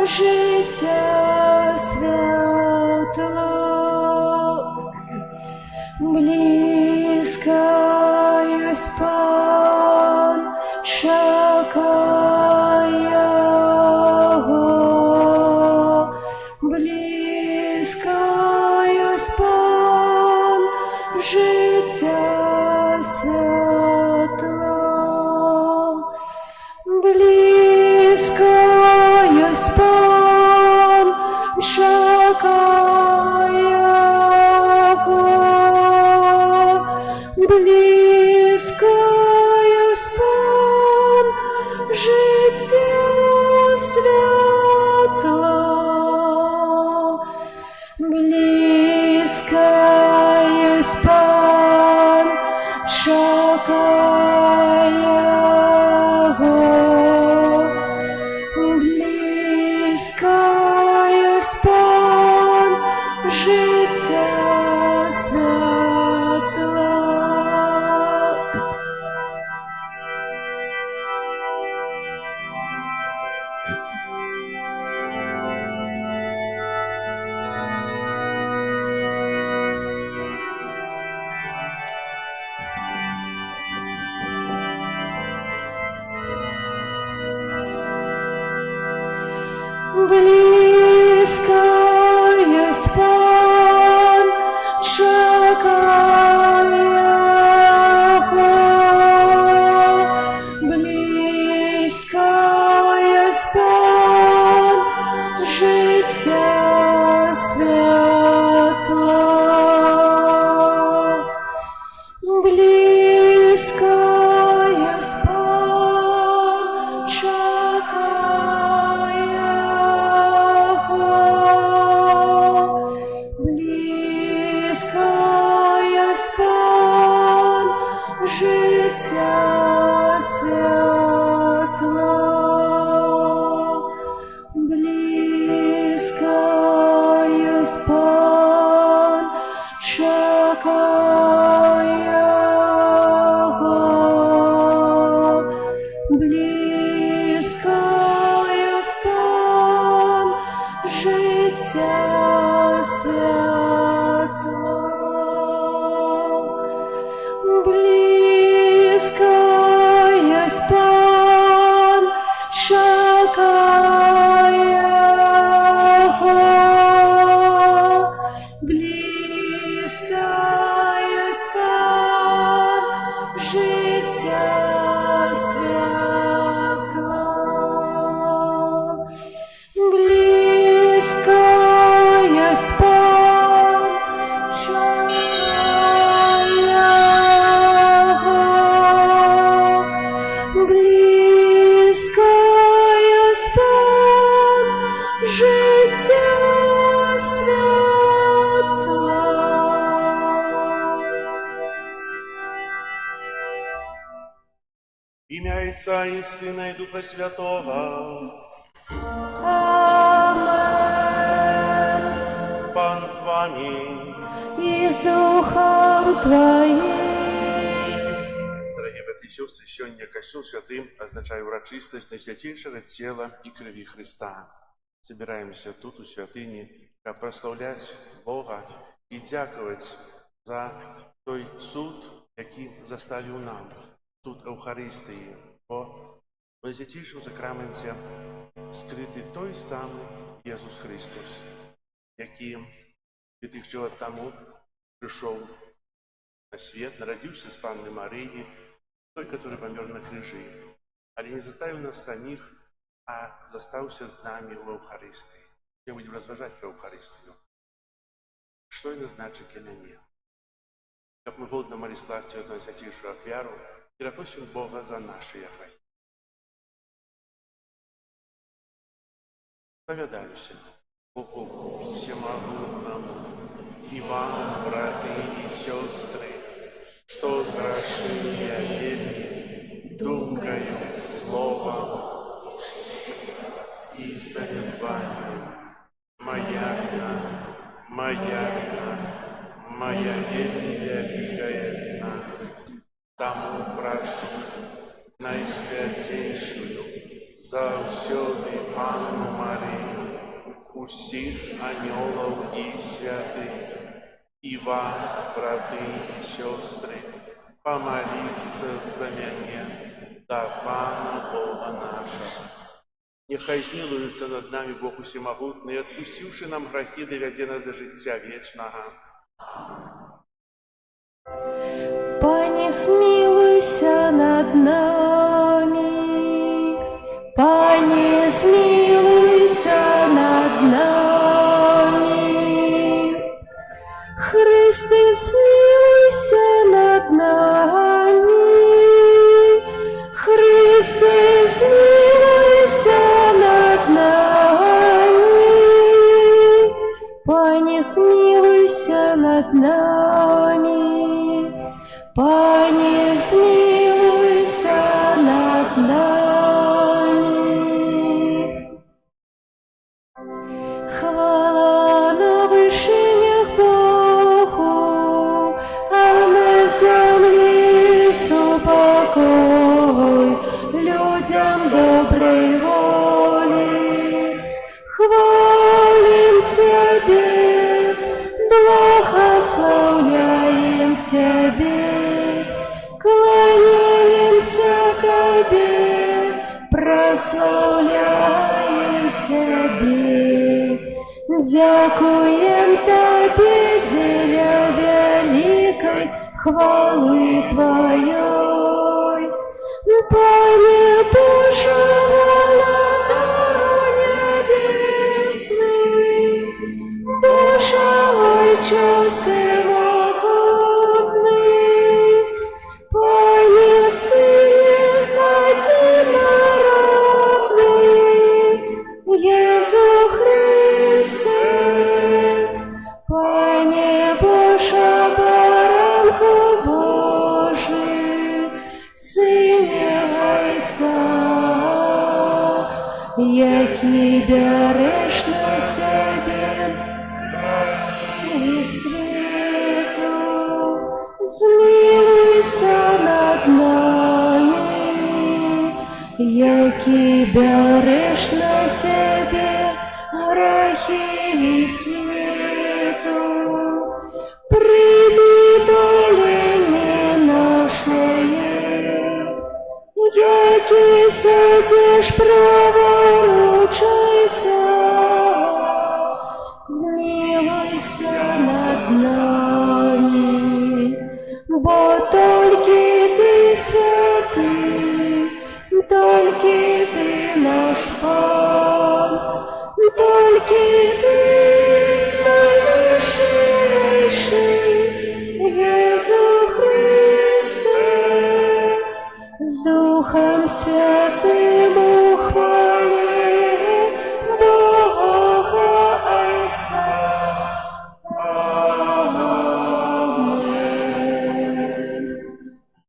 життя святла, близькаюсь Пан, чекає Його, близькаюсь Пан, життя святла, близькаюсь Пан, чекає Його, близькаюсь Пан, життя святла, близькаюсь Пан, чекає Його, близькаюсь Пан, життя святла. Близькаюсь Пан, чекає Його, близькаюсь Пан, життя святла, близькаюсь Пан, чекає Його, близькаюсь Пан, життя святла, близькаюсь Пан, чекає Його, близькаюсь Пан, життя святла, близькаюсь Пан, чекає Його, близькаюсь Пан, життя святла, близькаюсь Пан, чекає Його, близькаюсь Пан, життя святла. Ім'я Отця і Сина і Духа Святого. Амен. Пан з вами. І з Духом Твоїм. Дорогі брати і сестри, сьогодні Костюл Святим означає урочистость найсвятейшего тела і крові Христа. Собираємося тут, у святині, щоб прославляти Бога і дякувати за той суд, який заставив нам, суд Евхаристії, бо в найсвятейшому сакраменті скритий той самий Ісус Христос, який 2000 років тому прийшов на свет, народился с Панны Марии, той, который помер на крижі, але не заставив нас самих, а застався з нами в Евхаристії. Я буду розважати про Евхаристію. Що вона значить для мене? Як ми годно молитві на святейшую ахвяру, і просимо Бога за наші грехи. Сповідаюся Богу всемогутному, и вам, браты и сестры, что сгрешили верни, думкою, словом и занедбанием. Моя вина, моя верни великая вина. Тому прошу найсвятейшую, завсёды Панну Марию, усіх аньолов і святих, і вас, брати і сестри, помоліться за мене до Пана Бога нашого. Нехай змилується над нами Бог усемогутний, отпустивши нам грехи, доведе нас до життя вічного. Пане, смилуйся над нами. Пане, смилуйся над нами. Христе, смилуйся над нами. Христе, смилуйся над нами. Пане, смилуйся над нами. Пане, смилуйся над нами. Хвала на вышинях Богу, а на земле супокой людям доброй воли. Хвалим Тебе, благословляем Тебе, кланяемся Тебе, прославляем Тебе. Дякуем Тебе, деля великой хвалы Твоей. Пане Боже, владыко небесный, Боже, Отче всемогутный, Пане, Сыне одинородный, Иису Христе, Пане Боже, баранку Божий, Сыне Отца, який береш на себе і світу, змилуйся над нами, який береш на себе грехи і світу, прийми моління нашої, який сидиш праворуч Отця. Змилуйся над нами, бо тільки Ти святий, тільки Ти наш Пан, тільки Ти найвищий, Єсу Христе, з Духом Святим у хвалі Бога Отця.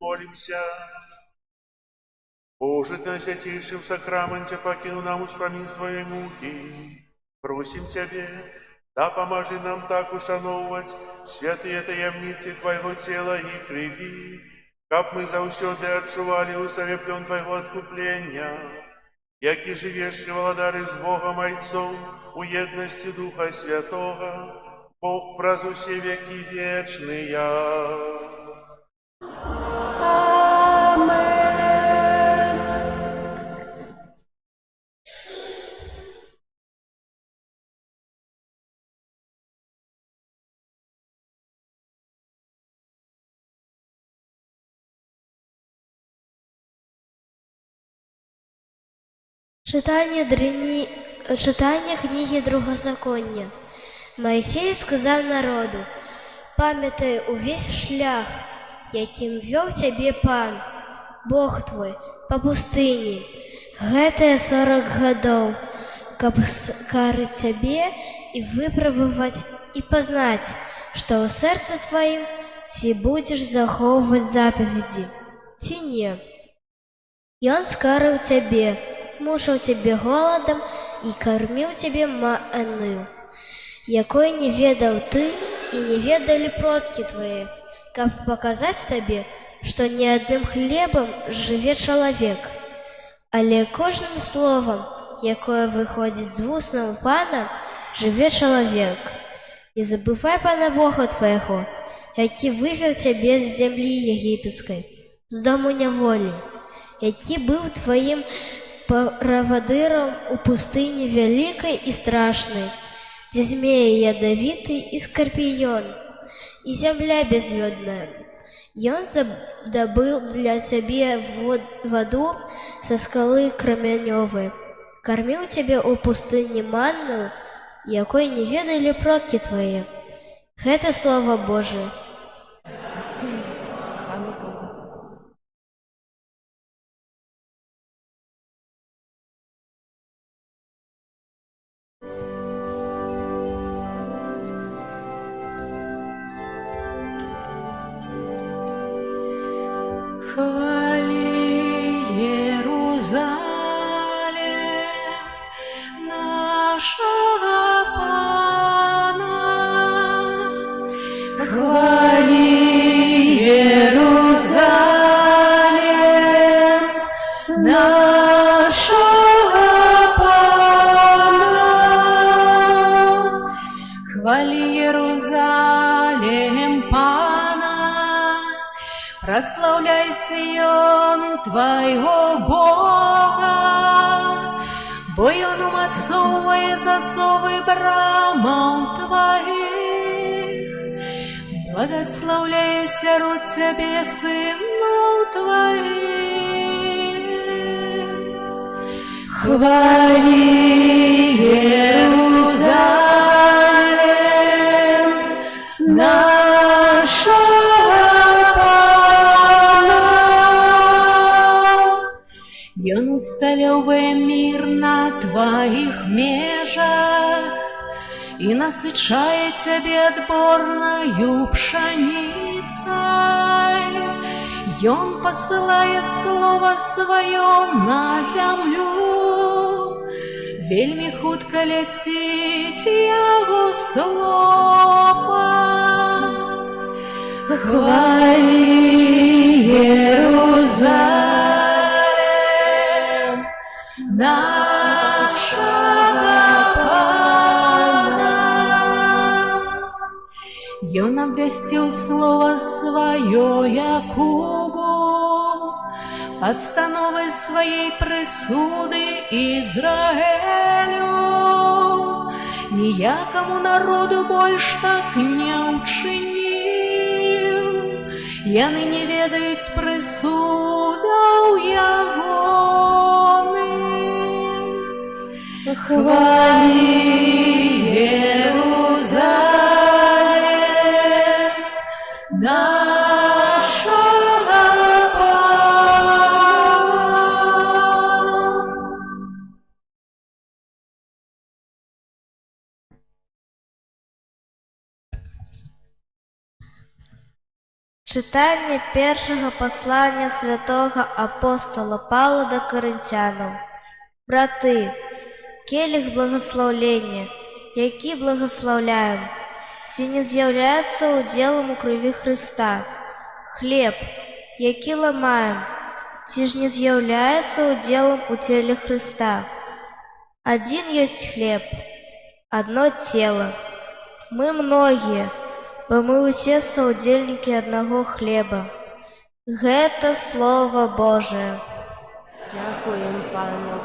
Молимся. Боже, Ты на святейшем сакраменте покинул нам успомин своей муки. Просим Тебе, да поможи нам так ушановывать святые таємниці Твоего тела и крови, как мы завсёды отчували усовеплен Твоего откупления, як и живешь и владаришь с Богом Отцом у едности Духа Святого, Бог празу все веки вечные. Amen. Читання книги Другозаконня. Мойсей сказав народу: «Пам'ятай увесь шлях, яким вёў цябе Пан, Бог твой, по пустыні, гэтыя 40 гадоў, каб скарыць цябе і выпрабаваць і пазнаць, што ў сэрцы тваім ці будзеш захоўваць запаведзі, ці не. Ён скарыў цябе, мучыў цябе голадам і карміў цябе маннаю, якой не ведаў ты і не ведалі продкі твае, каб паказаць табе, што не адным хлебам жыве чалавек, але кожным словам, якое выходзіць з вуснаў Пана, живе чоловік. Не забывай Пана Бога твоего, який вывел тебе з землі єгипетської, з дому неволі, який був твоїм праводиром у пустыне великой и страшной, где змеи ядовитый и скорпион, и земля безводная. И он добыл для тебя воду со скалы Кременевой, кормил тебя у пустыни манную, якой не ведали продки твои. Это Слово Божие. Хвали Єрусалим нашого Пана. Хвали Єрусалим нашого Пана. Хвали Єрусалим Пана. Прославляй Сион твоего Бога, бо он умацовывает засовы брамов твоих. Благословляйся род тебе, сынов твоих. Хвали Иерусалим нашего. И он усталил мир на твоих межах и насыщает тебя отборною пшеницей. И он посылает слово свое на землю, вельми хутко летит его слово. Хвали Иерусалим нашего Пана. И он обвестил слово свое Якубу, постановы своей присуды Израилю. Ніякому народу больше так не учинил. Я ныне ведаю присудов ягоных. Хвали Иерусалим нашего Пана. Читання першого послання святого апостола Павла до Коринтянам. Брати, келих благословлення, який благословляем, ці не з'являється уділом у крові Христа. Хліб, який ламаем, ці ж не з'являється уділом у тілі Христа. Один есть хлеб, одно тело. Мы многие, бо мы усе соудельники одного хлеба. Гэта Слово Божие. Дякуємо Пану Богу.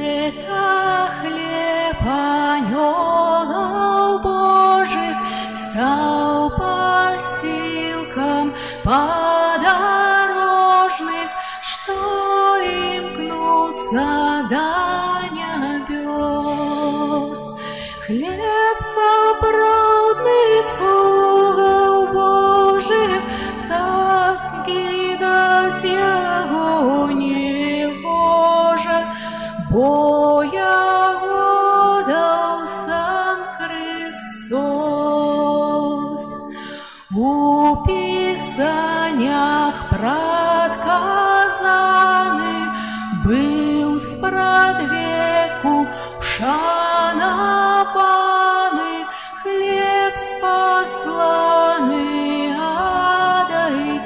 Это хлеб анёлов Божих стал посилкам подорожных, что им гнутся до небес. Хлеб заправдный слугов Божих, закидать его не может, бо яго дал сам Христос. У Писаниях предказаны был спрадвеку вшанованы хлеб спасланы, отдай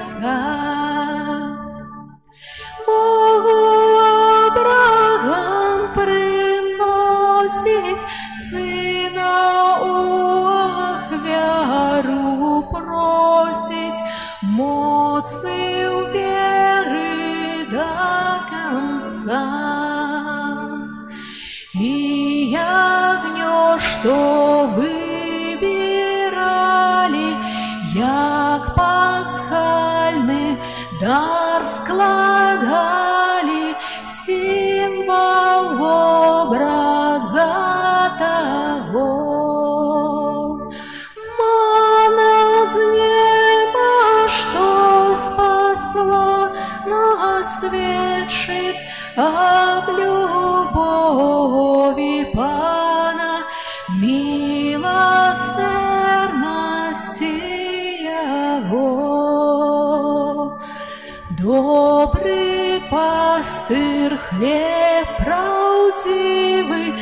эмоций веры до конца. И огнё, что выбирали, як пасхальный дар складали, символ образа того. Мана з неба, что спасла нас, свідчить об любови Пана, милосердности Его. Добрый пастырь, хлеб правдивый,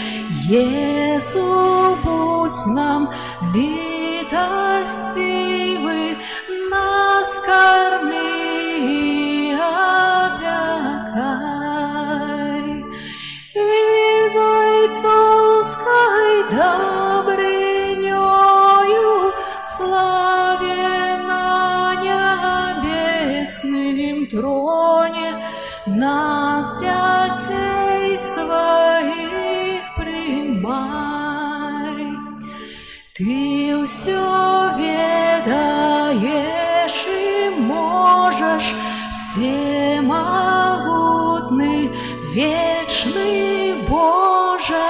Езу, будь нам литостивый, нас корми и опекай. Из отцовской добрынёю славе на небесном троне нас, детей своих, примай. Ты все ведаешь и можешь, всемогутный, вечный Боже,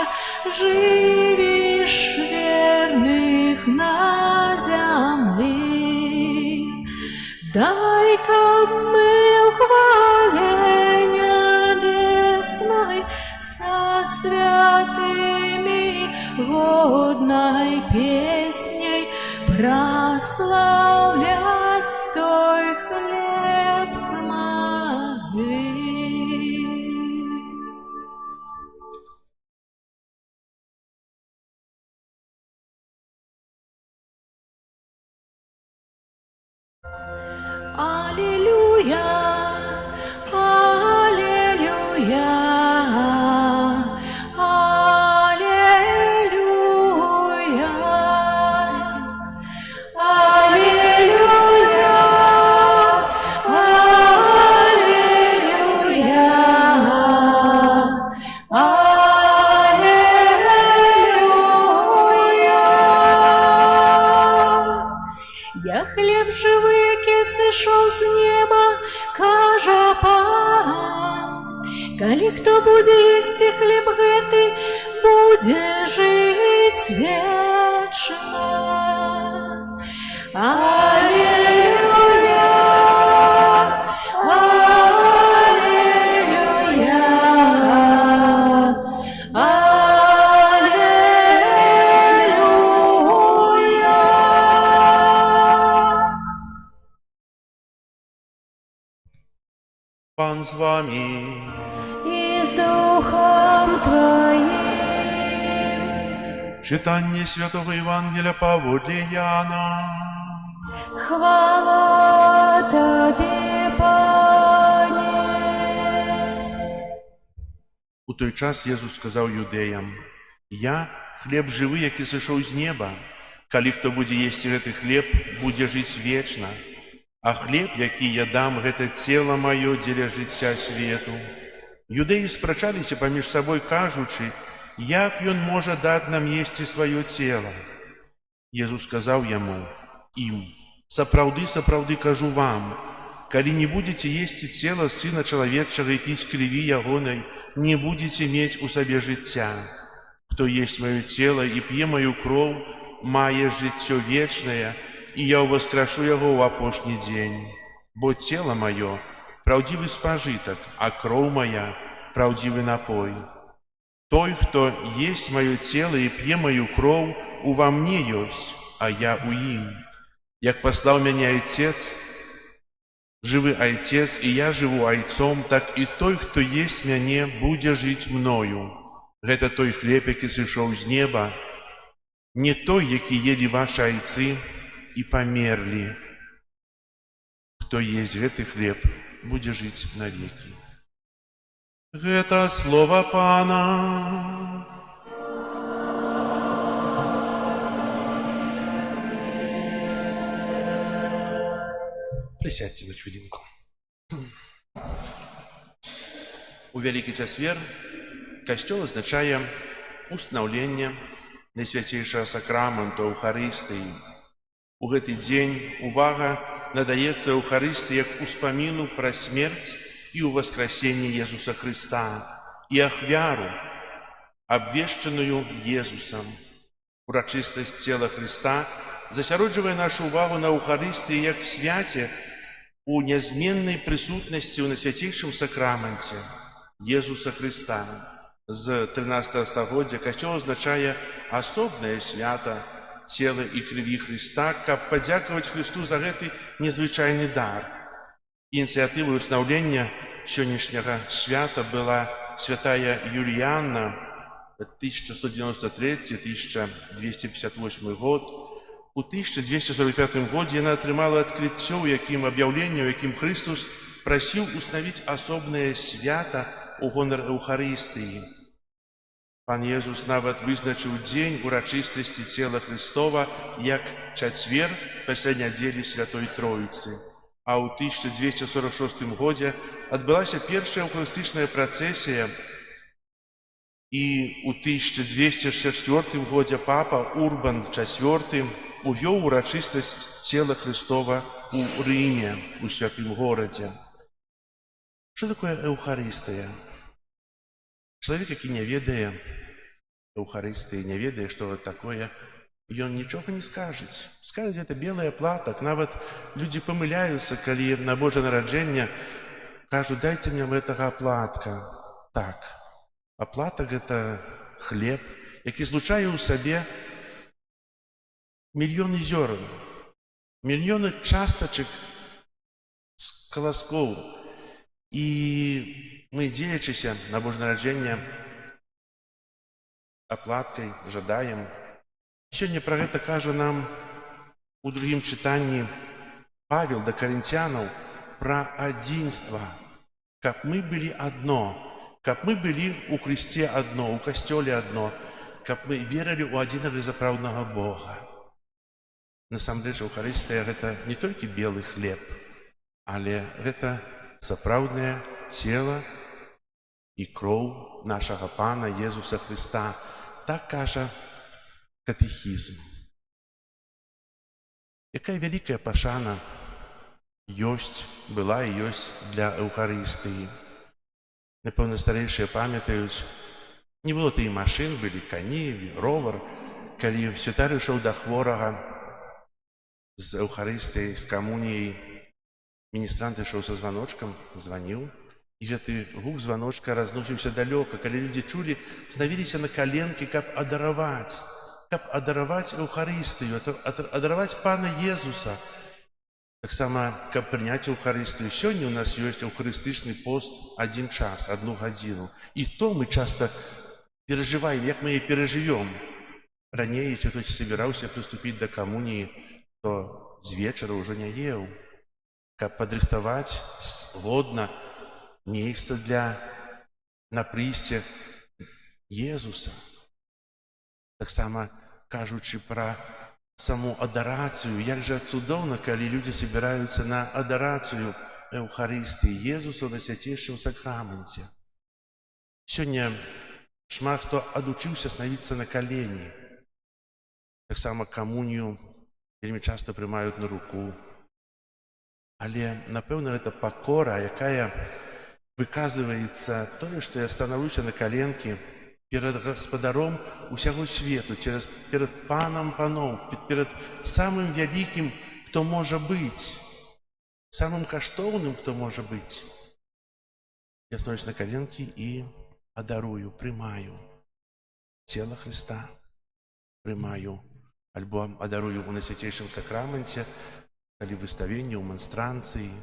живишь верных на земле. Дай-ка мы в хвале небесной со святыми годной песней прославлять той хлеб смогли. Аллилуйя, аллилуйя, аллилуйя, аллилуйя, аллилуйя. Я хлеб живий, який сышоў з неба, кажа Пан. Калі хто будзе есці хлеб гэты, будзе жыць вечна. Аллилуйя, аллилуйя, Пан з вами. и с Духом Твоим. Читання Святого Євангелія паводле Яна. Хвала Тобі, Пане. У той час Єсус сказав юдеям: «Я – хлеб живий, який сышоў з неба. Калі хто будзе есці гэты хлеб, будзе жыць вечна. А хлеб, які я дам, гэта цела маё дзеля жыцця свету». Юдэі спрачаліся паміж сабой, кажучы: «Як ён можа даць нам есці сваё цела?» Езус сказаў ім: «Сапраўды, сапраўды кажу вам, калі не будзеце есці цела Сына Чалавечага і піць крыві ягонай, не будзеце мець у сабе жыцця. Хто есть маё цела і п'е маю кроў, мае жыццё вечнае, і я ўваскрашу яго ў апошні дзень. Бо цела маё – праўдзівы спажытак, а кроў мая – праўдзівы напой. Той, хто есть маё цела і п'е маю кроў, ува мне ёсць, а я ў ім. Як паслаў мяне Айцец, жывы Айцец, і я жыву Айцом, так і той, хто есть мяне, будзе жыць мною. Гэта той хлеб, які сышоў з неба, не той, які елі ваши айцы і памерлі. Хто есть гэты хлеб, будзе жыць навекі». Гэта слова Пана. Присядьте на хвилинку. У Вялікі чацвер касцёл азначае устанаўленне найсвяцейшага сакраменту Эўхарыстыі. У гэты дзень увага надаецца Эўхарыстыі як успаміну пра смерць і ўваскрасенне Езуса Хрыста і ахвяру, абвешчаную Езусам. Урачыстасць цела Хрыста засяроджвае нашу ўвагу на Эўхарыстыі як свяце у нязменнай прысутнасці ў найсвяцейшым сакраменце Езуса Хрыста. З 13 стагоддзя касцёл азначае асобнае свята цела і крыві Хрыста, каб падзякаваць Хрысту за гэты незвычайны дар. Ініцыятывай устанаўлення сённяшняга свята была святая Юліянна, 1193-1258 год. У 1245 годзе яна атрымала адкрыццё, у якім аб'яўленне, у якім Хрыстус прасіў устанавіць асобнае свята у гонар Эўхарыстыі. Пан Езус нават вызначыў дзень урачыстасці цела Хрыстова як чацвер пасля нядзелі Святой Троіцы. А ў 1246 годзе адбылася першая эўхарыстычная працэсія, і ў 1264 годзе папа Урбан IV увёў урачыстасць цела Хрыстова у Рыме, у святым горадзе. Што такое Эўхарыстыя? Чалавек, які не ведае Эўхарыстыі, не ведае, што гэта такое, ён нічога не скажуць. Скажуць, гэта белая платак. Нават людзі памыляюцца, калі на Божае нараджэнне кажуць, дайце мне гэтага аплатка. Так, аплатак – гэта хлеб, які злучае ў сабе мільёны зёрн, мільёны частачак з каласкоў. І мы, дзеячыся на Божае нараджэнне, аплаткай жадаем. Сёння пра гэта кажа нам у другім чытанні Павел да карынцянаў пра адзінства, каб мы былі адно, каб мы былі ў Хрысце адно, у касцёле адно, каб мы верылі ў адзінага запраўднага Бога. Насамрэч, Эўхарыстыя – гэта не толькі белы хлеб, але гэта сапраўднае цела і кроў нашага Пана Езуса Хрыста. Так кажа катэхізм. Якая вялікая пашана ёсць, была і ёсць для Эўхарыстыі. Напэўна, старэйшыя памятаюць, не было тых машын, былі кані, ровар. Калі святар ішоў да хворага з Эўхарыстыяй, з камуніяй, міністрант ішоў са званочкам, званіў, і гэты гук званочка разносіўся далёка. Калі людзі чулі, ставіліся на каленкі, каб адараваць Эўхарыстыю, адараваць Пана Езуса. Таксама, каб прыняць Эўхарыстыю. Сёння ў нас ёсць эўхарыстычны пост адзін час, 1 гадзіну. І то мы часта перажываем, як мы яе перажывём. Раней, если хтось собираўся прыступіць да камуніі, то з вечара ўжо не еў, каб падрыхтаваць годна месца для на прыйсце Езуса. Таксама кажучы пра саму адарацыю, як жа цудоўна, калі людзі собираюцца на адарацыю Эўхарыстыі Езуса на свяцейшым сакраменце. Сёння шмат хто адучыўся становіцца на калені. Таксама камунію вельмі часта прымаюць на руку. Але, напэўна, гэта пакора, якая выказваецца тое, што я станаўлюся на каленкі перад гаспадаром усяго свету, перад панам паноў, перад самым вялікім, хто можа быць, самым каштоўным, хто можа быць. Я становлюсь на каленкі і адарую, прымаю цела Хрыста, прымаю, альбо адарую ў найсвяцейшым сакраменце, калі выставенне ў манстранцыі.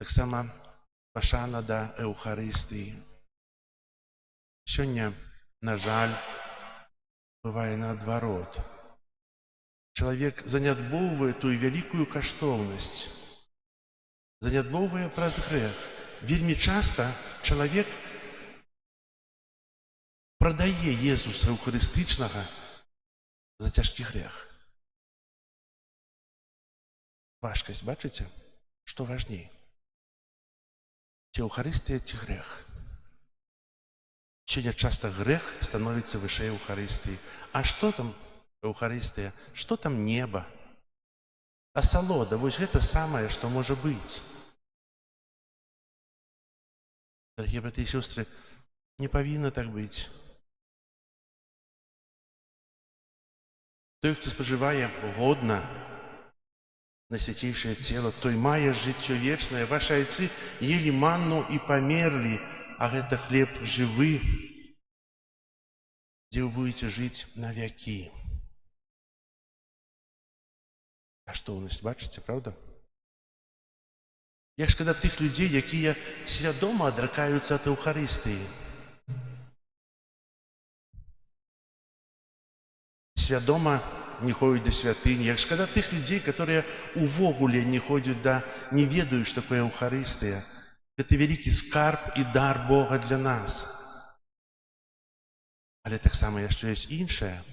Таксама пашана да Эўхарыстыі. Сёння, на жаль, бывае наадварот. Чалавек занядбоўвае тую вялікую каштоўнасць, занядбоўвае праз грэх. Вельмі часта чалавек прадае Езуса эўхарыстычнага за цяжкі грэх. Важкасць, бачыце? Што важней? Ці Еўхарыстыя, ці грэх? Сёння часта грэх становіцца вышэй Еўхарыстыі. А што там Еўхарыстыя? Што там неба? Асалода, вось гэта самае, што можа быць. Дарагія браты і сёстры, не павінна так быць. Той, хто спажывае годна найсвяцейшае цела, той мае жыццё вечнае. Вашы айцы елі манну і памерлі, а гэта хлеб жывы, дзе вы будзеце жыць на вякі. А што ў нас, бачыце, правда? Як шкада тых людзей, якія свядома адракаюцца ад Еўхарыстыі. Свядома не ходзяць да святыні. Як шкада тых людзей, которые увогуле не ходзяць не ведаюць, што такое Еўхарыстыя. Гэта вялікі скарб і дар Бога для нас. Але таксама яшчэ ёсць іншае.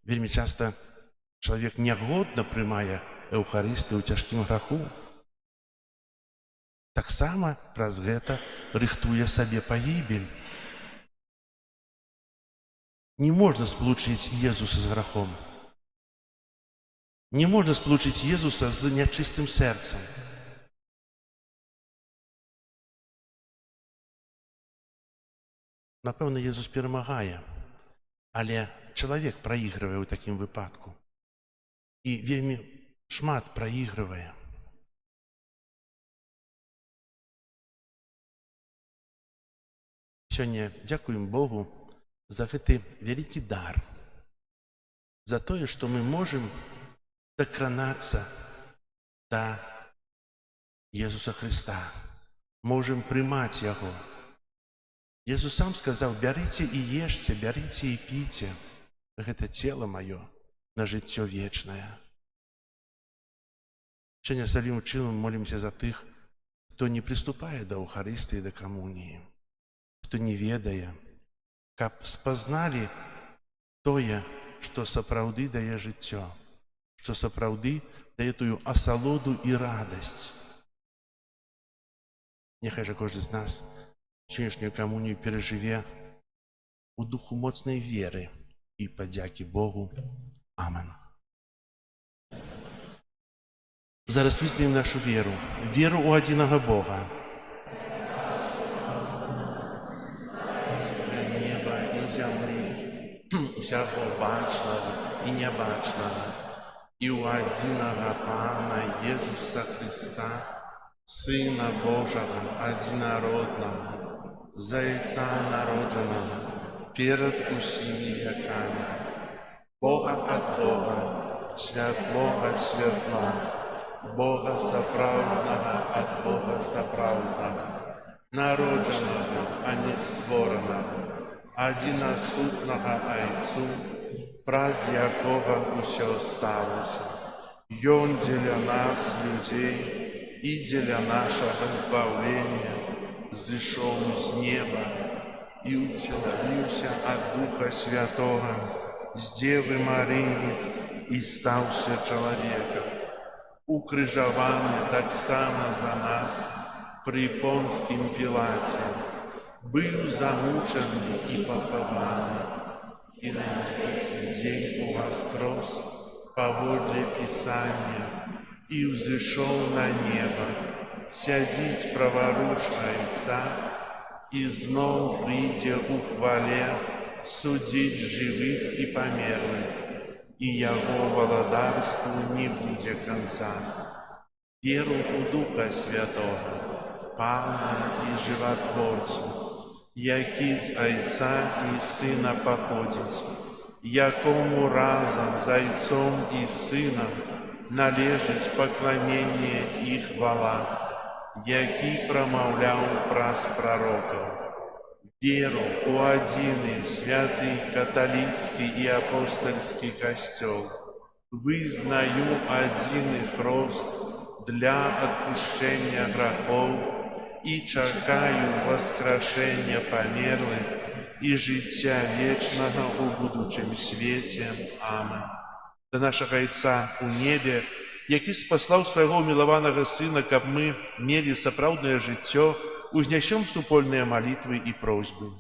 Вельмі часта чалавек нягодна прымае Еўхарыстыю ў цяжкім граху. Таксама праз гэта рыхтуе сабе пагібель. Не можна спалучыць Езуса з грахом. Не можна спалучыць Езуса з нячыстым сэрцам. Напэўна, Езус перамагае, але чалавек праігрывае ў такім выпадку. І вельмі шмат праігрывае. Сёння дзякуем Богу за гэты вялікі дар, за тое, што мы можам дакранацца да Езуса Хрыста, можам прымаць Яго. Езус сам сказаў: бярыце і ешце, бярыце і піце, гэта цела маё на жыццё вечнае. Сёння асаблівым чынам молімся за тых, хто не прыступае да Еўхарыстыі, да камуніі, хто не ведае, каб спазналі тое, што сапраўды дае жыццё, што сапраўды дае тую асалоду і радасць. Няхай жа кожны з нас сённяшнюю камунію перажыве у духу моцнай веры і падзякі Богу. Амен. Зараз вызнаем нашу веру, веру ў адзінага Бога. Усяго бачнага і нябачнага, і ў адзінага Пана Езуса Хрыста, Сына Божага, адзінароднага, Зайца народжанага, перад усімі вякамі, Бога ад Бога, святло ад святла, Бога сапраўднага ад Бога сапраўднага, народжанага, а не створанага, адзінасутнага Айцу, праз якога ўсё сталася. Ён дзеля нас, людзей, і дзеля нашага збаўлення зышоў з неба і ўцелавіўся ад Духа Святога з Дзевы Марыі і стаўся чалавекам, укрыжаваны таксама за нас пры Понскім Пілаце, быў замучаны і пахаваны, і на трэці дзень уваскрос паводле Пісання і ўзышоў на неба, сядзіць праваруч Айца і зноў прыйдзе ў хвале судзіць жывых і памерлых, і яго валадарству не будзе канца. Веру ў Духа Святога, Пана і Жыватворцу, які з Айца і Сына паходзіць, якому разам з Айцом і Сынам належыць пакланенне і хвала, які прамаўляў праз прарокаў. Веру ў адзіны святы каталіцкі і апостальскі касцёл, вызнаю адзіны хрост для адпушчэння грахоў і чакаю васкрашэння памерлых і жыцця вечнага ў будучым свеце. Амен. Да нашага Айца ў небе які спаслаў свайго ўмілаванага Сына, каб мы мелі сапраўднае жыццё, узнясём супольныя малітвы і просьбы.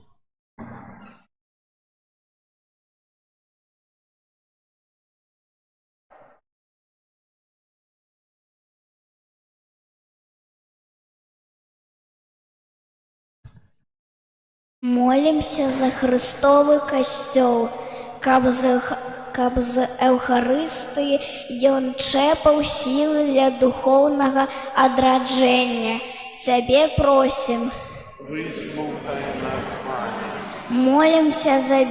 Молімся за Христовы касцёл, каб з Эўхарыстыі ён чэпаў сілы для духоўнага адраджэння. Цябе просім. Выслухай нас, Пане. Молімся за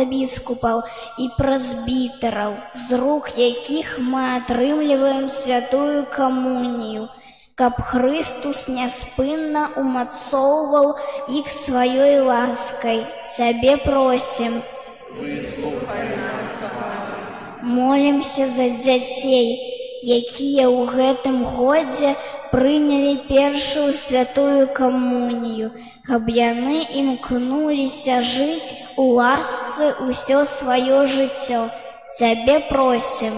біскупаў і прэзбітэраў, з рук якіх мы атрымліваем святую камунію, каб Христус няспынна умацоўваў іх сваёй ласкай. Цябе просім. Выслухай нас, Пане. Молімся за дзяцей, якія ў гэтым годзе прынялі першую святую камунію, каб яны імкнуліся жыць у ласцы ўсё сваё жыццё. Цябе просім.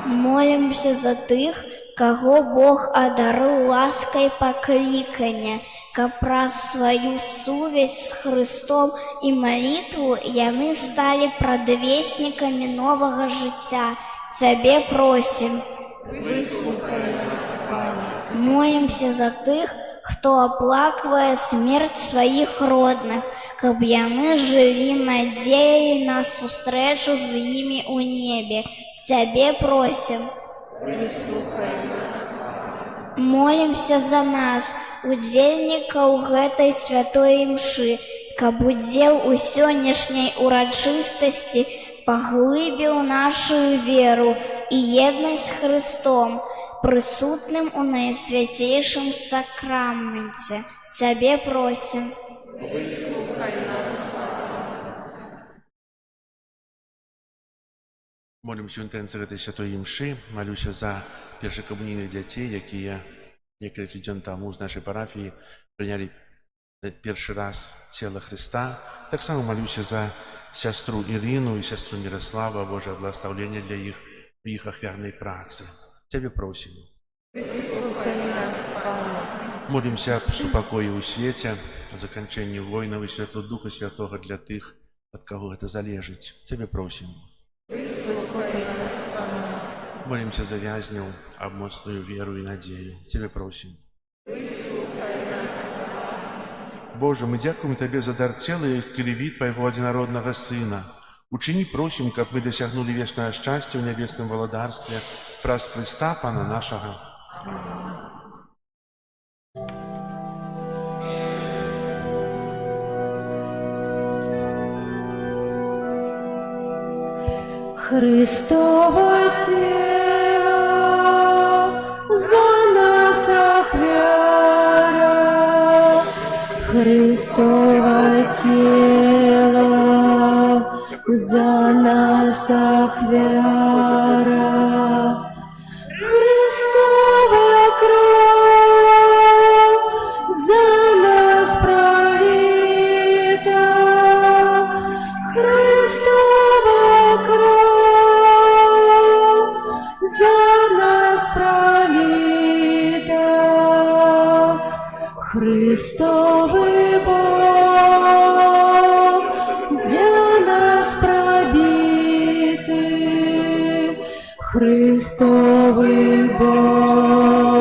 Молімся за тых, каго Бог адарыў ласкай паклікання, каб праз сваю сувязь з Христом і малітву яны сталі прадвеснікамі новага жыцця. Цябе просім. Молімся за тых, хто аплаквае смерць сваіх родных, каб яны жылі надзеяй на сустрэчу з імі ў небе. Цябе просім. Молімся за нас, удзельнікаў гэтай святой імшы, каб удзел у сённяшняй урачыстасці паглыбіў нашу веру і еднасць з Христом, прысутным у найсвяцейшым сакраменце. Цябе просім. Молімся ў інтэнцыі гэтай святой імшы, малюся за першакамунійных дзяцей, якія некалькі дзён таму з нашай парафіі прынялі першы раз цела Христа. Таксама малюся за сястру Ірыну і сястру Міраслава, Божае благаслаўленне для іх у іх ахвярнай працы. Цябе просім. Молімся аб супакоі ў свеце, заканчэнні войнаў і святло Духа Святога для тых, ад каго гэта залежыць. Цябе просім. Молімся за вязняў, аб моцную веру і надзею. Цябе просім. Божа, мы дзякуем Табе за дар цела і крыві Твайго адзінароднага Сына. Учыні просім, каб мы дасягнулі вечнае шчасце ў нябесным валадарстве праз Хрыста, Пана нашага. Христово тело за нас ахвяра, Христово тело за нас ахвяра, Христова кровь за нас пролита, Христова кровь за нас пролита, Христовый Бог для нас пробитый, Христовый Бог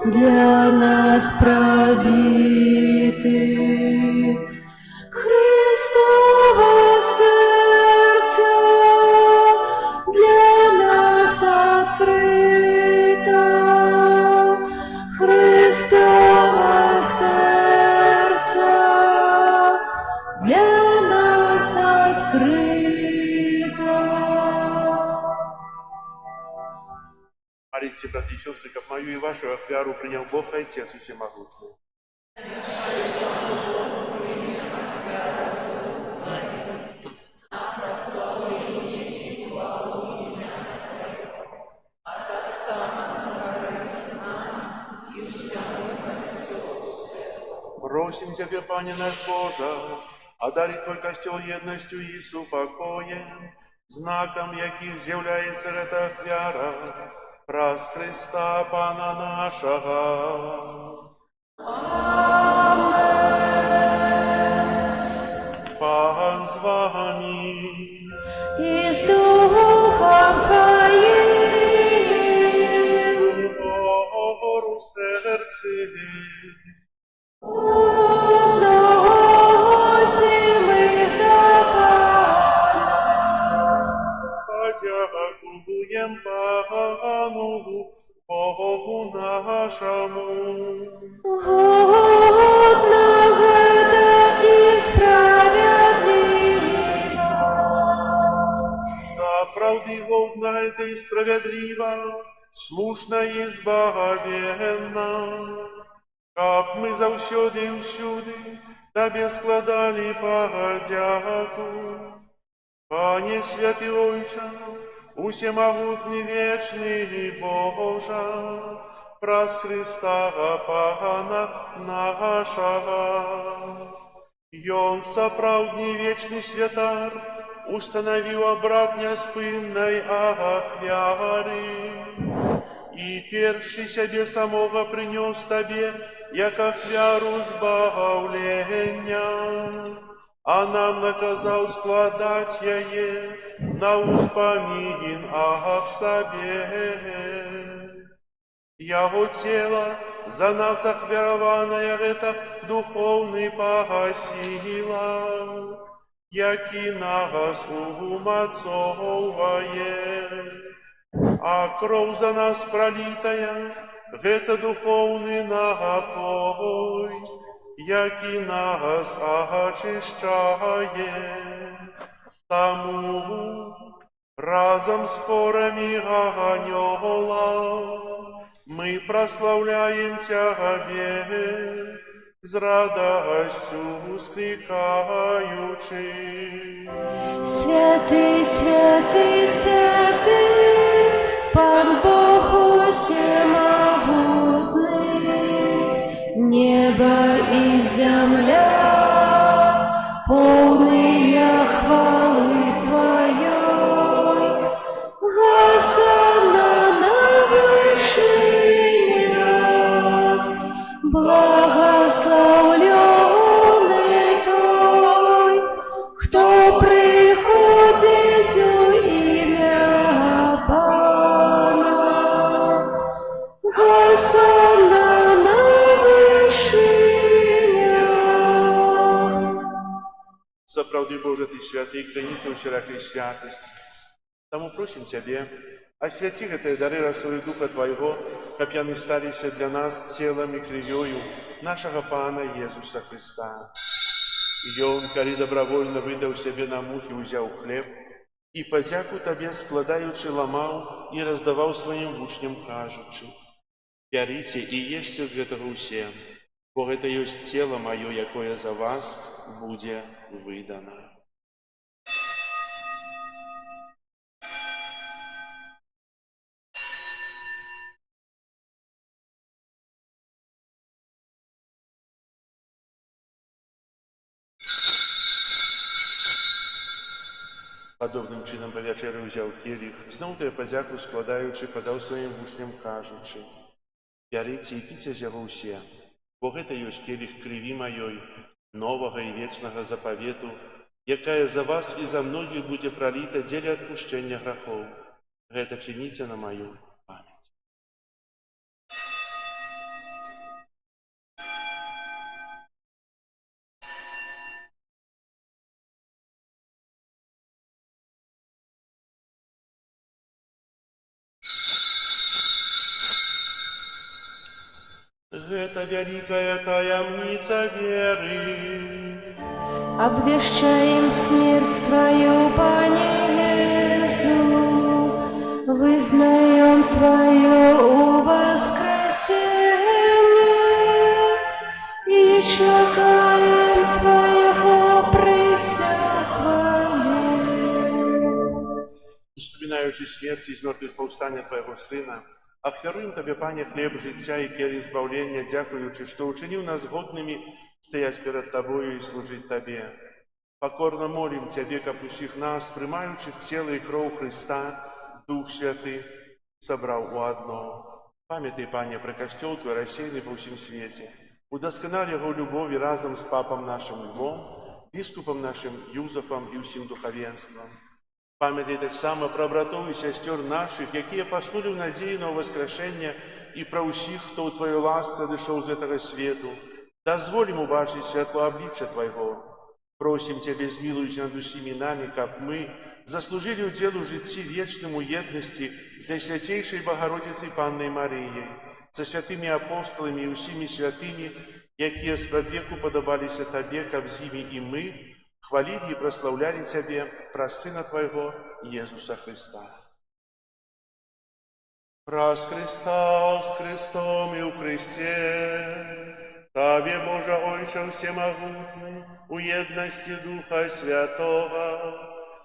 для нас пробитый, Христово сердце для нас открыто, Христово сердце для нас открыто. Молитесь, братья и сестры, как мою и вашу ахвяру принял Бог Отец Всемогутный. Просим Тебя, Пане наш Боже, одари Твой костел едностью и супокоем, знаком яких з'являється гэта ахвяра, праз Христа Пана нашага. Пан з вами. И с Духом Твоим. Гору серце, Возносим их до Пана. подякуем Пану, Богу нашему. Годно это и справедливо. Сапраўды годна это и справедливо, слушна и збагавенна. Каб мы заўсёды і ўсюды Табе складалі падзяку. Пане святы Ойча, усемагутны вечны Божа, праз Христа Пана нашага. Ён сапраўдны вечны святар устанавіў абрад няспыннай ахвяры. І першы сябе самога прынёс Табе, як ахвяру збавлення, а нам наказаў складаць яе на ўспамін аб сабе. Яго цела за нас ахвяраванае гэта духоўны пасіла, які нас умацоўвае. А кроў за нас пролітая, гэта духоўны напой, які нас ачышчае. Таму разам з хорамі анёлаў мы праслаўляем Цябе, з радасцю склікаючы. Святый, святый, святый, Пан Бог всемогутный, небо и земля, полные хвалы Твоей. Госанна на вышинях, благословленный Той, кто приходит у имя Пана. Госанна на вышинях. Сапраўды, Боже, Ты святы, крыніца ўсялякай святасці. Таму просім Цябе, асвяці гэтыя дары расою Духа Твайго, каб яны сталіся для нас целам і крывёю нашага Пана Езуса Христа. Ён, калі добравольна выдаў сябе на мукі, узяў хлеб і падзяку Табе складаючы ламаў і раздаваў сваім вучням, кажучы: «Бярыце і ешце з гэтага ўсе, бо гэта ёсць цела маё, якое за вас будзе выдана». Падобным чынам па вячэры ўзяў келіх, зноў тыя падзяку складаючы, падаў сваім вучням, кажучы: «Бярыце і піце з яго ўсе, бо гэта ёсць келіх крыві маёй, новага і вечнага запавету, якая за вас і за многіх будзе праліта дзеля адпушчэння грахоў. Гэта чыніце на маю памяць». Гэта вялікая таямніца веры. Обвещаем смерть Твою, Пане Иисус, вызнаем Твое воскресение и чекаем Твоего прыся хвале. Успоминаючи смерти из мертвых повстання Твоего Сына, ахвяруем Табе, Пане, хлеб життя і келих збавлення, дякуючи, що учинив нас годними стоять перед Тобою і служить Табе. Покорно молим Тебе, как усіх нас, приймаючи в тіло і кров Христа, Дух Святый, собрав у одно. Пам'ятай, Пане, про костел Твой рассеянный по всем свете. Удосконали его в любові разом з папом нашим Львом, біскупом нашим Юзефом і усім духовенством. Пам'ятай так само про братов і сестер наших, які поснули в надії на воскрешення, і про усіх, хто у Твоїй ласці дійшов з этого світу. Дозволь ему бачить світло обличчя Твоего. Просим Тебя, змилуйся над усіми нами, как мы заслужили удел у житті вечному єдності з Найсвятейшей Богородицей Панной Марією, со святими апостолами і усіми святими, які спрадвеку подобалися Тебе, как з ними і ми, хвалили и прославляли Тебе про Сына Твоего, Иисуса Христа. Прас Христа, с Христом и у Христе, Тебе, Боже Ойче всемогутный, у едности Духа Святого,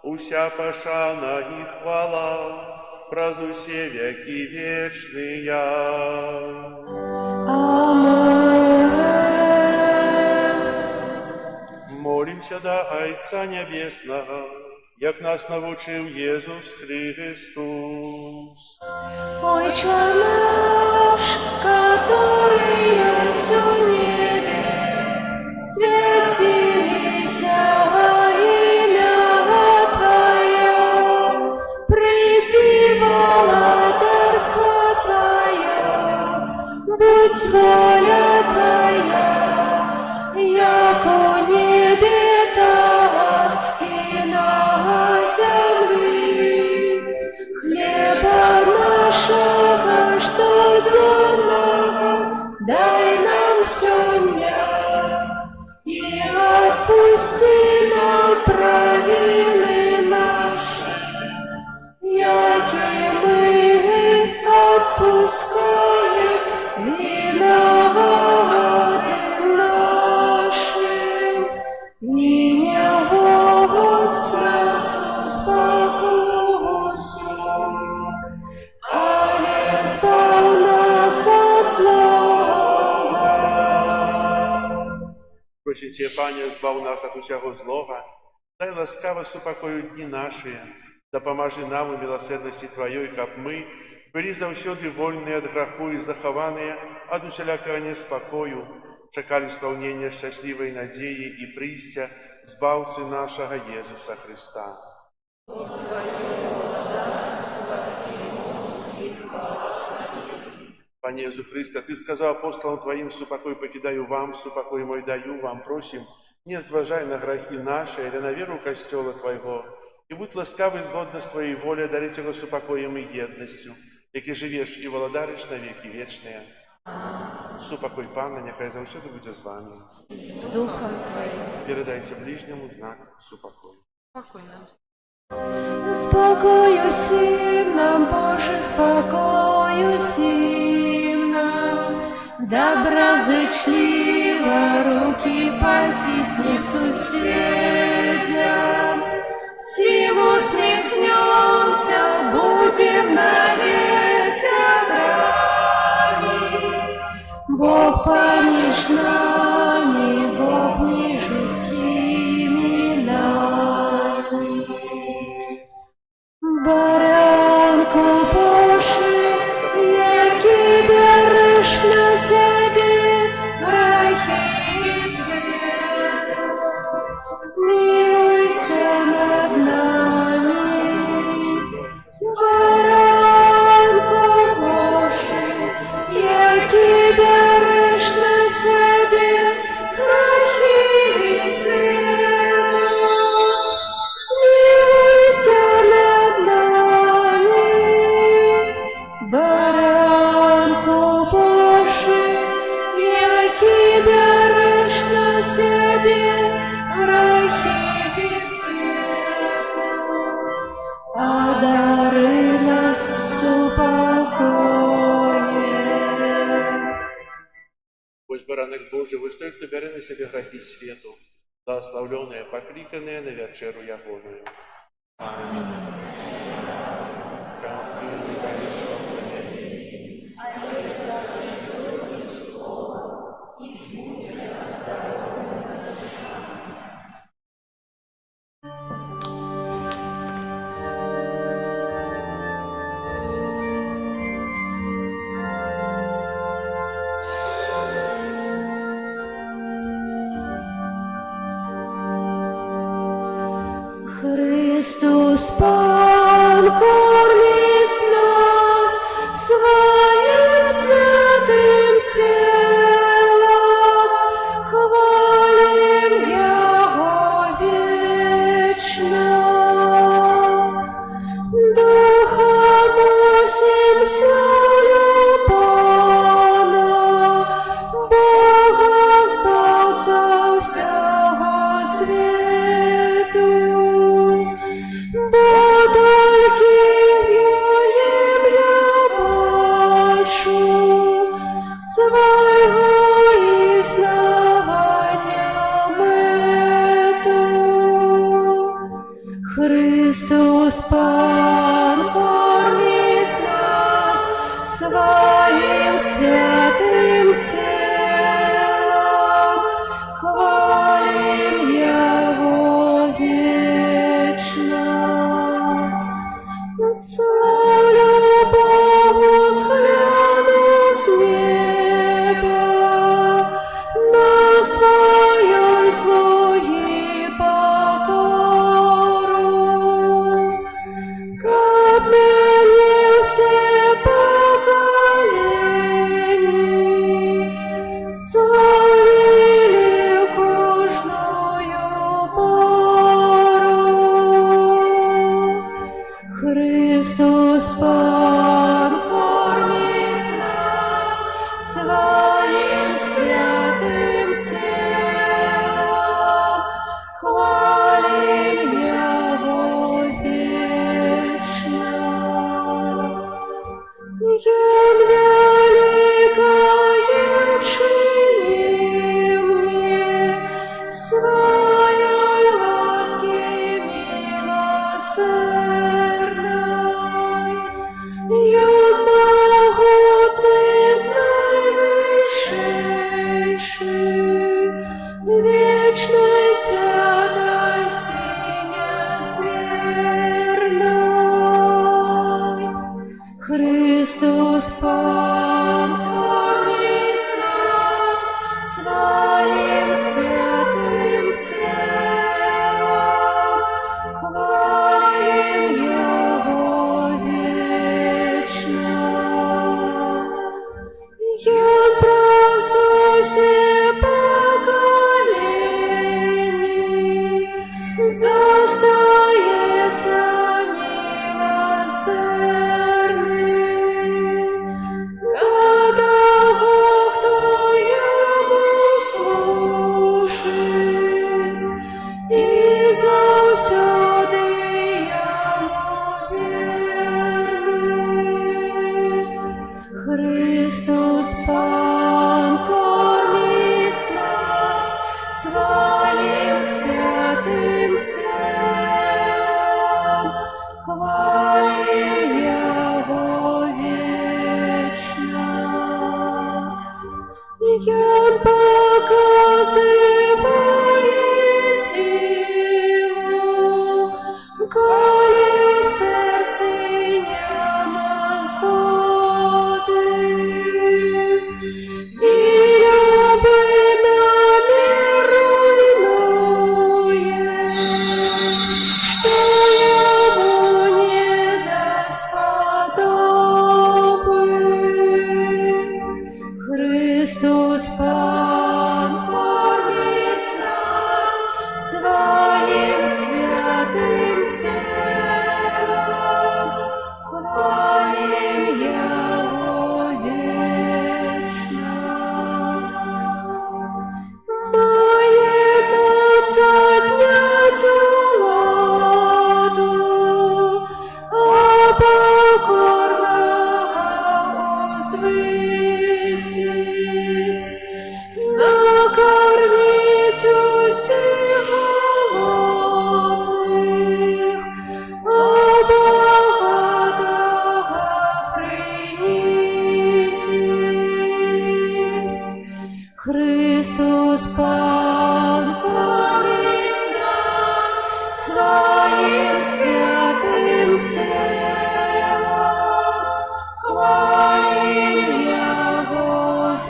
уся пошана и хвала, празу все веки вечные. Amen. Молимся до Отца Небесного, як нас навчив Єсус Христос. Отче наш, который есть у небе, святися имя Твое, приди владарство Твое, будь воля Твоя, як у небе, так и на земле. Хлеба нашего штоденного дай нам сегодня, и отпусти нам провины наши, яки мы отпускаем виноватым нашим, и не вводь нас в спокусу, але избавь нас от злого. Просим Тебе, Пане, збав нас от усякого злого, дай ласкаво супокою дні наші, да поможи нам у милосердности Твоей, как мы были завсёды вольные от греху и захованные от усялякого неспокою, чекали исполнения счастливой надеи и прийстя Збавцы нашего Иисуса Христа. Пане Иисус Христе, Ты сказал апостолам Твоим: «Супокой покидаю вам, супокой мой даю вам». Просим, не зважай на грехи наши или на веру Костела Твоего, и будь ласкавый згодно с Твоей волей дарить его супокоем и едностью, яки живешь и володариш на веки вечные. Супокой Пана, нехай завсёды буде з вами. С Духом Твоим. Передайте ближнему знак супокою. Спокою сим нам, Боже, спокою сим нам. Доброзычливо руки потисни соседям. Всем усмехнемся, будем навек собрами. Бог помеж нами, Бог между всеми нами. Баранку Божий, який береш на себе грехи світу, змилуйся над нами. Баранку Божий, який береш на себе грехи світу, змилуйся над нами. Баранку Божий, який береш на себе грехи світу, одари нас супокоєм. Пусть баранок Божий, вы той, кто бере на себе грехи свету, благословленные, покликанные на вечеру Ягоную. Аминь. великое чини мне своей ласки милосердной. Я могутный наивысший, вечной святости неизмерной. Христос Пан кормит нас своим святым телом, хвалим Его вечно. Я просуся поколений, застається милосердний. До того, хто Йому служить, і завсюди Йому вірний. Христос Пан кормить нас своим святым телом, хвалим Его вечно. Я показываю силу, коли в сердце нема згоди. И люби намір руйнує, что Йому не дасть подоби. Христос Пан кормить нас своим святым телом, хвалим Его вечно. Моему поднять ладу, а покорного узвысить, накормить усіх голодних, а богатого принизить. Христос Пан кормить нас своим святым телом, хвалим Его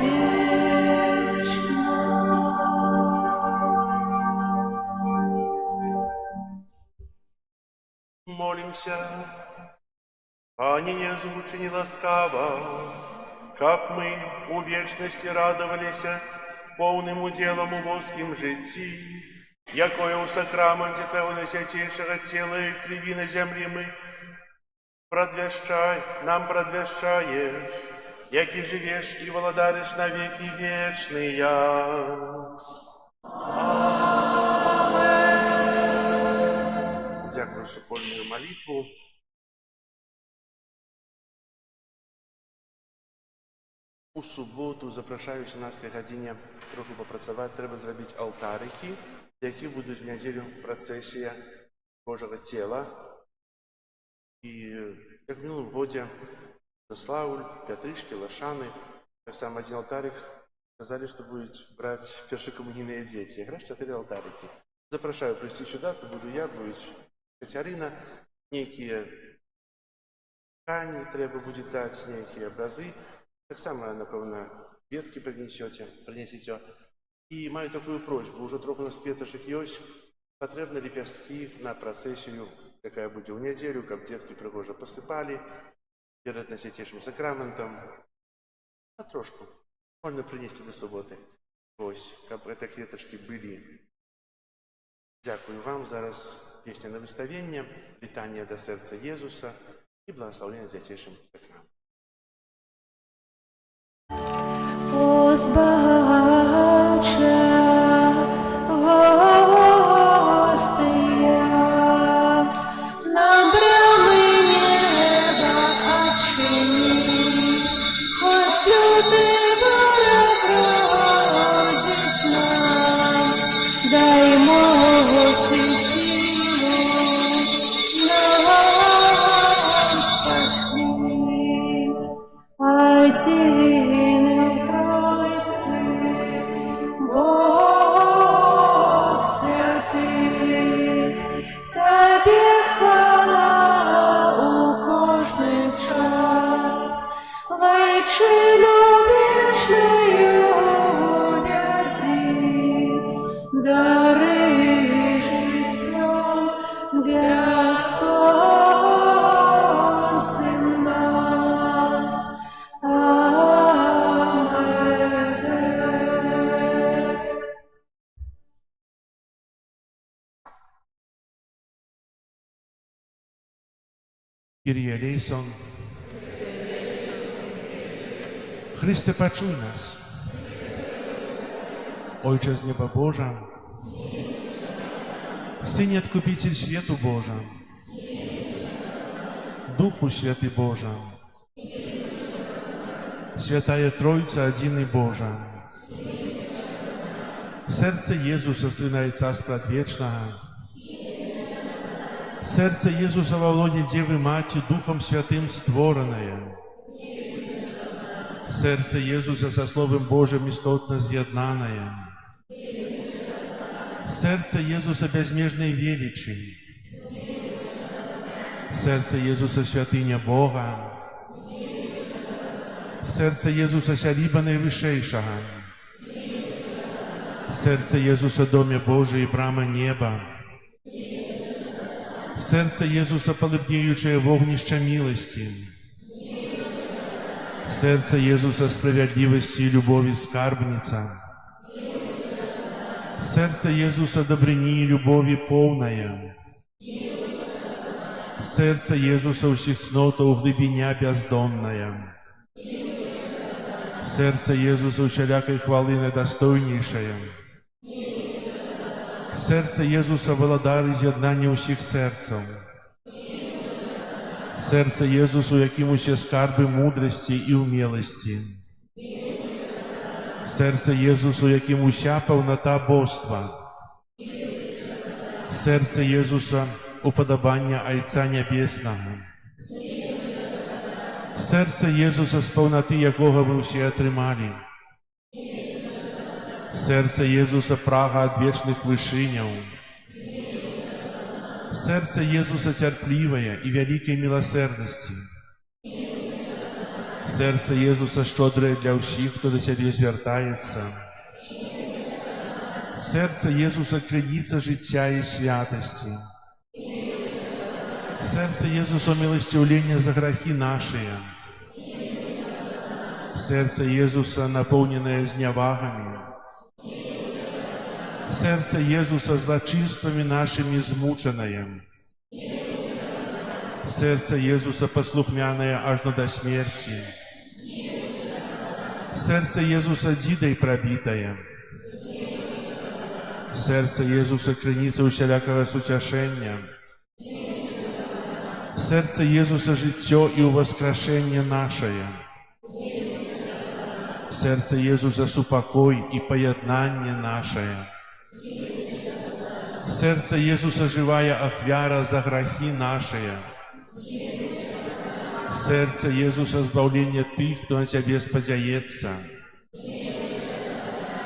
вечно. Молимся. Пане незвучені ласкаво, каб мы у вечности радовались полным уделом у Божским житті, якое у сакраменті Твоего найсвятейшего тела и крови на землі мы нам продвещаешь, яки живешь и володаришь на веки вечные. Аминь. Дякую за супольную молитву. У суботу, запрошаю о 17 годині трохи попрацювати, треба зробити алтарики, які будуть в неділю процесія Божого тіла. І, як в минулому годі, Славуль, Петришки, Лошаны, так само один алтарик, сказали, что будут брать першокоммунийные дети. Играть 4 алтарики. Запрошаю прийти сюда, то буду я, будет Катерина, некие ткани треба будет дать, некие образы. Так само, напевно, ветки принесете. И маю такую просьбу, уже трохи у нас петушек есть, потрібні лепестки на процессию, какая будет в неделю, как детки пригоже посыпали перед Найсвятейшим сакраментом. А трошку можно принести до суботи. Ось, как это кветочки были. Дякую вам. Зараз песня на выставление, вітання до серця Єзуса и благословение Святейшим сакраментом. О, збавча, гостя, нам брами неба очини. єдиний Тройці, Бог святий, Тобі хвала у кожний час, Войчи любиш любяді, дариш життям безконцем нас. Амен. Kyrie eleison. Chryste, почуй нас. Ojcze z nieba Boża, Synie Odkupiciel światu Boża, Duchu Święty Boża, Świętaja Trójca Jedyny Boża, Serce Jezusa, Syna i Carstwa Wiecznego, Serce Jezusa w łonie Dziewy Maci, Duchom Świętym stworzone, Serce Jezusa ze Słowem Bożym istotnie zjednane, Serce Jezusa bezmierznej wieliczy, Serce Jezusa Świętynia Boga, Serce Jezusa Sialiba Najwyższego, Serce Jezusa Domie Bożej i brama nieba, Serce Jezusa polubnieючее w ogniszcze miłości, Serce Jezusa sprawiedliwości i lubowi skarbnica, Serce Jezusa dobryni i lubowi pełne, Serce Jezusa усіх цнотов глибиня бездонная, Serce Jezusa усілякої хвали недостойнішає, Serce Jezusa володар з'єднання усіх серців, Serce Jezusa, у яким усі скарби мудрості і умілості, Serce Jezusa, у яким уся повнота божства, Serce Jezusa, уподобання Отця Небесного, Serce Jezusa, з повноти якого ви всі отримали, Serce Jezusa, прага від вічних вишинів, Serce Jezusa cierpliwe i wielkiej miłosierności. Serce Jezusa szczodre dla wszystkich, kto do Ciebie zwracają. Serce Jezusa krynica życia i świętości. Serce Jezusa miłosierdzia za grzechy nasze. Serce Jezusa napełnione zniewagami. Serce Jezusa złoczyństwami naszymi zmuczone. Serce Jezusa posłuchmiane aż do śmierci. Serce Jezusa dzidą probite. Serce Jezusa krynica усілякого сутешення. Serce Jezusa życie i uwoskrzeszenie nasze. Serce Jezusa upokój i pojednanie nasze. Serce Jezusa żywая ofiara za grzechy nasze. Serce Jezusa zbawienie tych, kto na Ciebie spodziewają.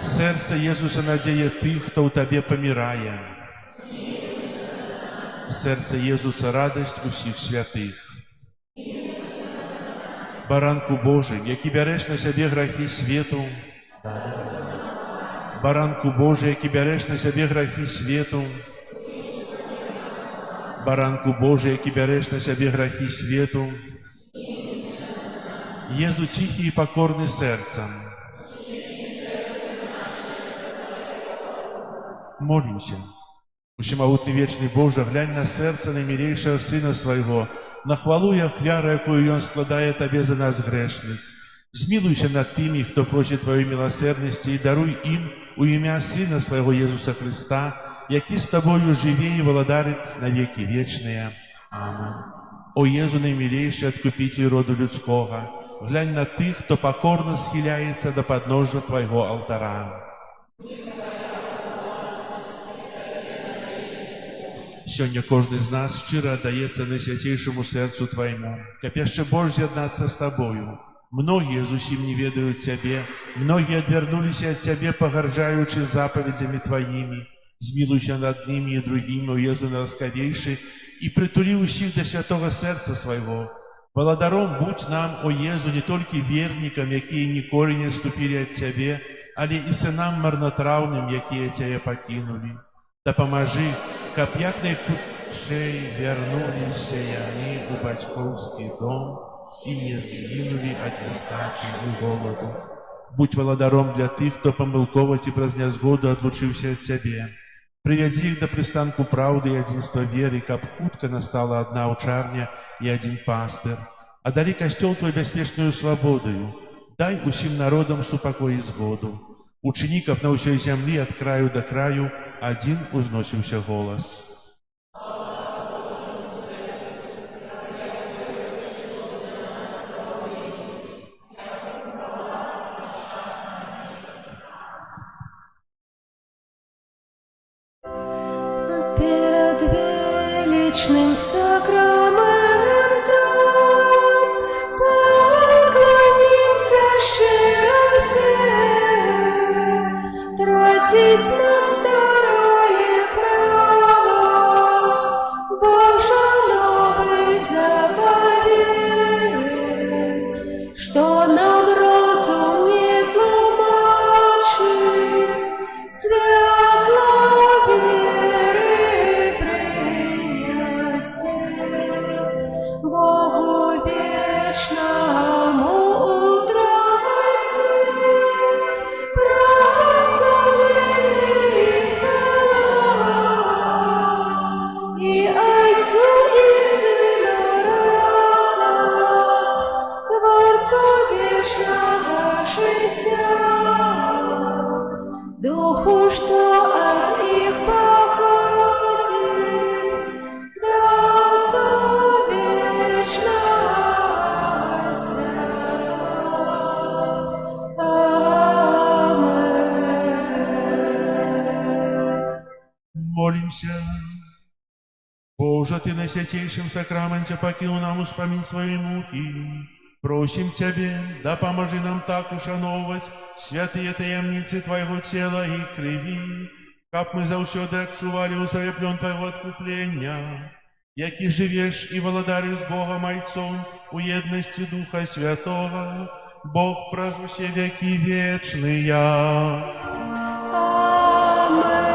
Serce Jezusa nadzieja tych, kto u Tobie pomieraje. Serce Jezusa radość усіх świętych. Baranku Boży, jaki bierzesz na siebie grzechy światu, Baranku Boży, jaki bierzesz na siebie grzechy światu, Baranku Boży, jaki bierzesz na siebie grzechy światu, Jezu cichy i pokorny sercem, молим się. Всемогутный вечный Боже, глянь на сердце наимилейшего Сына Своего, на хвалу и охвяру, якую Он складает Тебе за нас грешных. Змилуйся над теми, кто просит Твоей милосердности, и даруй им у имя Сына Своего Иисуса Христа, який с Тобою живе и владарит на веки вечные. Аминь. О Єзу наимилейший Откупитель роду людского, глянь на тих, кто покорно схиляется до подножия Твоего алтара. Сьогодні кожен з нас щиро віддається найсвятейшому серцю Твоєму, як ще Боже з'єднатися з Тобою. Многие зусім не ведают Цябе, многие отвернулись от Цябе, погарджаючи заповедями Твоими. Змилуйся над ними и другими, о Езу ласкавейший, и притули усих до святого сердца своего. Владаром будь нам, о Езу, не только верникам, якие ніколи не ступили от Цябе, але и сынам марнотравным, якие Цябе покинули. Да поможи, каб як найхутчэй вернулись яны у бацькоўскі дом и не згинули от нестачи и голоду. Будь владаром для тых, кто помылково ці праз нязгоду отлучился от Цябе. Привядзі іх да прыстанку праўды і адзінства веры, каб хутка настала одна аўчарня і один пастыр. Адарі касцёл Твой бяспечную свабодаю, дай усім народам супакой і згоду. Учыні, каб на ўсёй зямлі ад краю да краю адзін узносіўся голас. Перед величным сакраментом поклонимся щиро все, тратить над старое право, Божа новый заповедь, что нам розум не тлумачить, святла веры приняся, Богу вечному утроице, прославленный хвала, и Отцу и Сыну разом, Творцу вечного життя, Духу, что от их походит, да Отцу вечного святла. Амен. Молимся. Боже, Ты на святейшем сакраменте покинул нам успомин своей муки. Просим Тебе, да поможи нам так ушановывать святые таемницы Твоего тела и крови, как мы заўсёды адчували усовеплен Твоего откупления, яки живешь и владаришь с Богом Отцом у едности Духа Святого, Бог праз усе веки вечные. Амен.